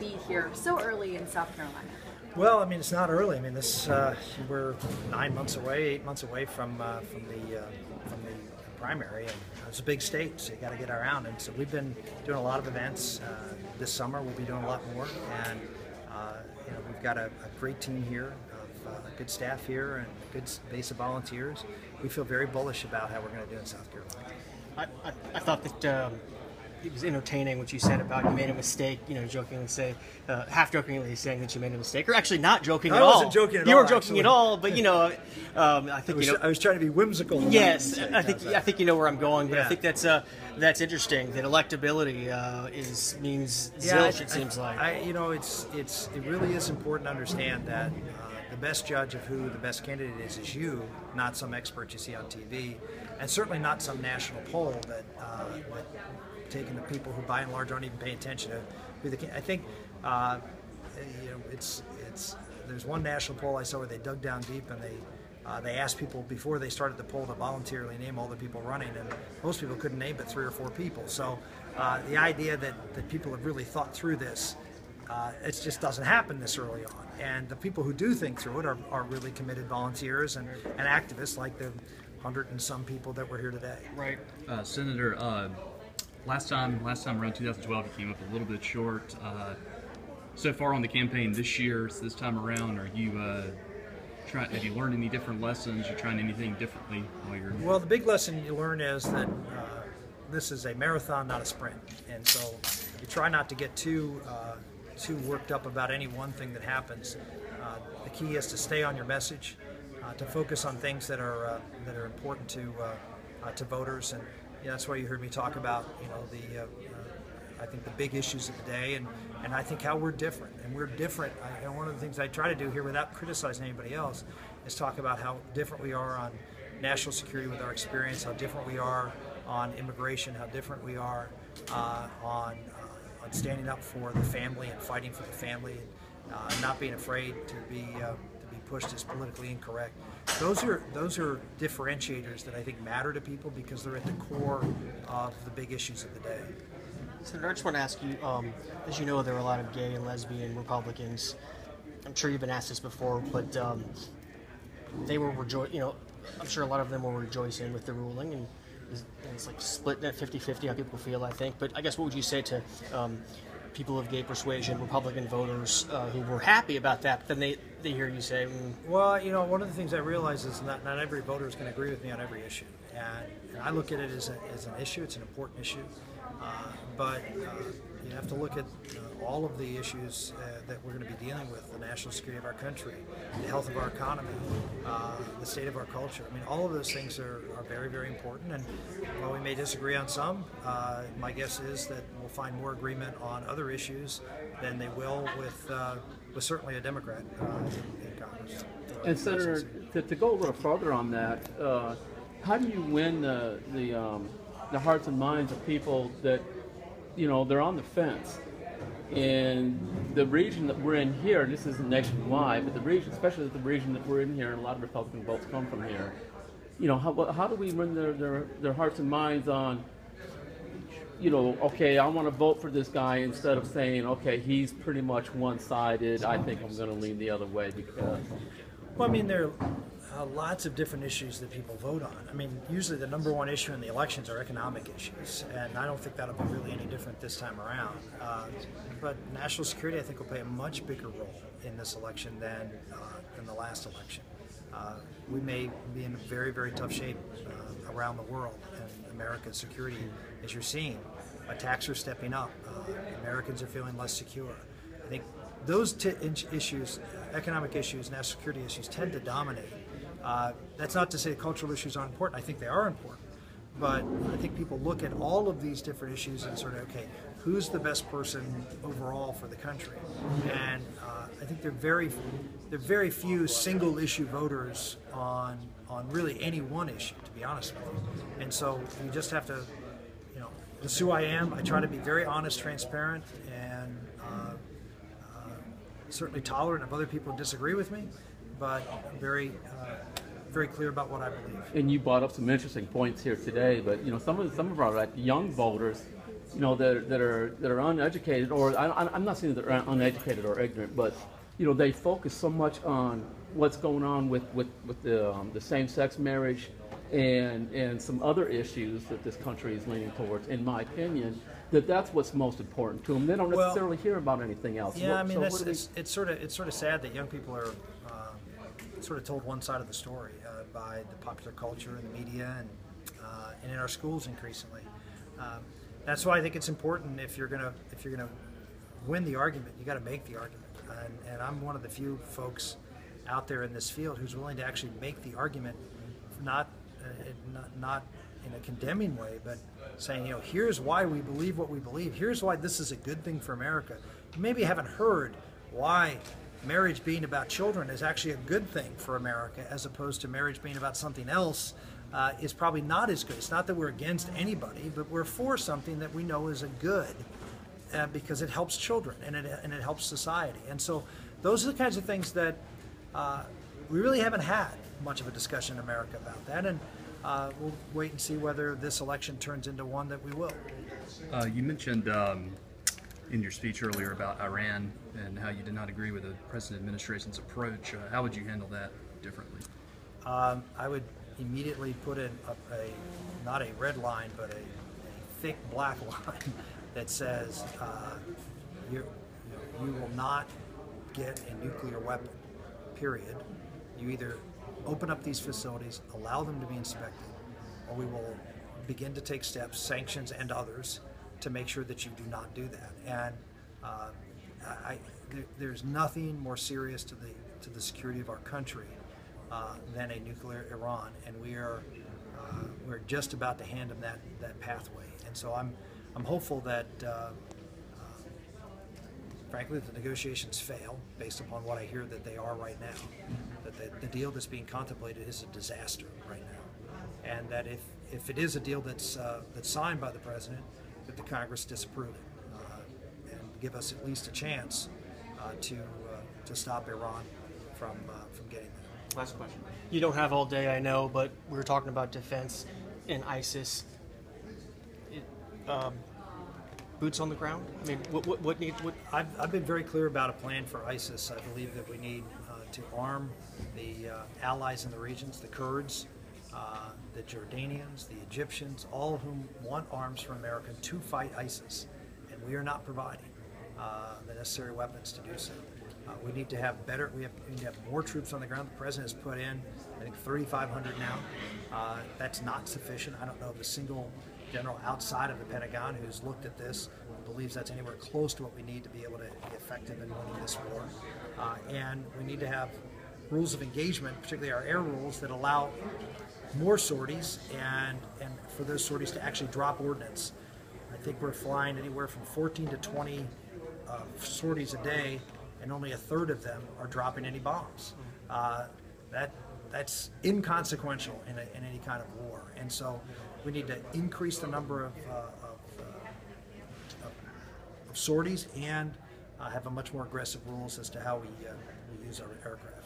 be here so early in South Carolina? Well, I mean, it's not early. I mean, we're 9 months away, 8 months away from the primary, and it's a big state, so you got to get around. And so we've been doing a lot of events this summer. We'll be doing a lot more, and we've got a great team here, of good staff here, and a good base of volunteers. We feel very bullish about how we're going to do in South Carolina. I thought that it was entertaining what you said about you made a mistake, jokingly half jokingly saying that you made a mistake, or actually not joking at all. I wasn't joking at all. You weren't joking actually. at all, but I think I was trying to be whimsical. Yes, I think you know where I'm going, but yeah. I think that's interesting. That electability means zilch. It seems like it really is important to understand that the best judge of who the best candidate is you, not some expert you see on TV, and certainly not some national poll that taking the people who by and large aren't even paying attention to who the candidate. I think there's one national poll I saw where they dug down deep and they asked people before they started the poll to voluntarily name all the people running, and most people couldn't name but 3 or 4 people. So the idea that people have really thought through this, it just doesn't happen this early on. And the people who do think through it are really committed volunteers and activists, like the 100 and some people that were here today. Right. Senator, last time around 2012, you came up a little bit short. So far on the campaign this year, this time around, are you have you learned any different lessons? You're trying anything differently while you're... Well, the big lesson you learn is that this is a marathon, not a sprint. And so you try not to get too worked up about any one thing that happens. The key is to stay on your message, to focus on things that are important to voters, and that's why you heard me talk about I think the big issues of the day, and I think how we're different. And we're different. And one of the things I try to do here, without criticizing anybody else, is talk about how different we are on national security with our experience, how different we are on immigration, how different we are on standing up for the family and fighting for the family, and not being afraid to be pushed as politically incorrect. Those are differentiators that I think matter to people because they're at the core of the big issues of the day. Senator, I just want to ask you, as you know, there are a lot of gay and lesbian Republicans. I'm sure you've been asked this before, but they were I'm sure a lot of them were rejoicing with the ruling, and it's like split at 50-50 how people feel, I think. But I guess what would you say to people of gay persuasion, Republican voters who were happy about that, but then they hear you say... Well, one of the things I realize is not every voter is going to agree with me on every issue. And I look at it as an issue. It's an important issue. But you have to look at all of the issues that we're going to be dealing with: the national security of our country, the health of our economy, the state of our culture. I mean, all of those things are very, very important. And while we may disagree on some, my guess is that we'll find more agreement on other issues than they will with certainly a Democrat in Congress. And Senator, to go a little further on that, how do you win the hearts and minds of people that, they're on the fence? In the region that we're in here, this isn't nationwide, but the region, especially the region that we're in here, and a lot of Republican votes come from here, how do we win their hearts and minds on, okay, I want to vote for this guy, instead of saying, okay, he's pretty much one-sided, I think I'm going to lean the other way because... Well, I mean, there are lots of different issues that people vote on. I mean, usually the number one issue in the elections are economic issues, and I don't think that'll be really any different this time around. But national security, I think, will play a much bigger role in this election than the last election. We may be in very, very tough shape around the world, and America's security, as you're seeing, attacks are stepping up. Americans are feeling less secure. I think those issues, economic issues, national security issues, tend to dominate. That's not to say cultural issues aren't important. I think they are important. But I think people look at all of these different issues and sort of, okay, who's the best person overall for the country? And I think there are very few single issue voters on really any one issue, to be honest with you. And so you just have to, that's who I am. I try to be very honest, transparent, and certainly tolerant of other people who disagree with me, but very clear about what I believe. And you brought up some interesting points here today, but some of our young voters that are uneducated, or I'm not saying that they're uneducated or ignorant, but they focus so much on what's going on with the same-sex marriage and some other issues that this country is leaning towards, in my opinion, that's what's most important to them. They don't necessarily hear about anything else. Yeah, I mean, it's sort of sad that young people are sort of told one side of the story by the popular culture and the media and in our schools increasingly. That's why I think it's important, if you're gonna win the argument, you got to make the argument. And I'm one of the few folks out there in this field who's willing to actually make the argument, not in a condemning way, but saying, here's why we believe what we believe. Here's why this is a good thing for America. You maybe haven't heard why marriage being about children is actually a good thing for America, as opposed to marriage being about something else is probably not as good. It's not that we're against anybody, but we're for something that we know is a good because it helps children and it helps society. And so those are the kinds of things that we really haven't had much of a discussion in America about that. And we'll wait and see whether this election turns into one that we will. You mentioned in your speech earlier about Iran and how you did not agree with the present administration's approach. How would you handle that differently? I would immediately put in not a red line, but a thick black line that says you will not get a nuclear weapon, period. You either open up these facilities, allow them to be inspected, or we will begin to take steps, sanctions and others, to make sure that you do not do that. And there's nothing more serious to the security of our country than a nuclear Iran, and we're just about to hand them that pathway. And so I'm hopeful that frankly, if the negotiations fail, based upon what I hear that they are right now, that the deal that's being contemplated is a disaster right now, and that if it is a deal that's signed by the president, that the Congress disapprove it and give us at least a chance to stop Iran from getting there. Last question. You don't have all day, I know, but we were talking about defense and ISIS. Boots on the ground? I mean, what needs? I've been very clear about a plan for ISIS. I believe that we need to arm the allies in the regions, the Kurds, the Jordanians, the Egyptians, all of whom want arms from America to fight ISIS, and we are not providing the necessary weapons to do so. We need to have better. We need to have more troops on the ground. The president has put in, I think, 3,500 now. That's not sufficient. I don't know of a single general outside of the Pentagon who's looked at this and believes that's anywhere close to what we need to be able to be effective in winning this war. And we need to have rules of engagement, particularly our air rules, that allow more sorties and for those sorties to actually drop ordnance. I think we're flying anywhere from 14 to 20 sorties a day, and only a third of them are dropping any bombs. That's inconsequential in any kind of war. And so we need to increase the number of sorties and have a much more aggressive rules as to how we use our aircraft.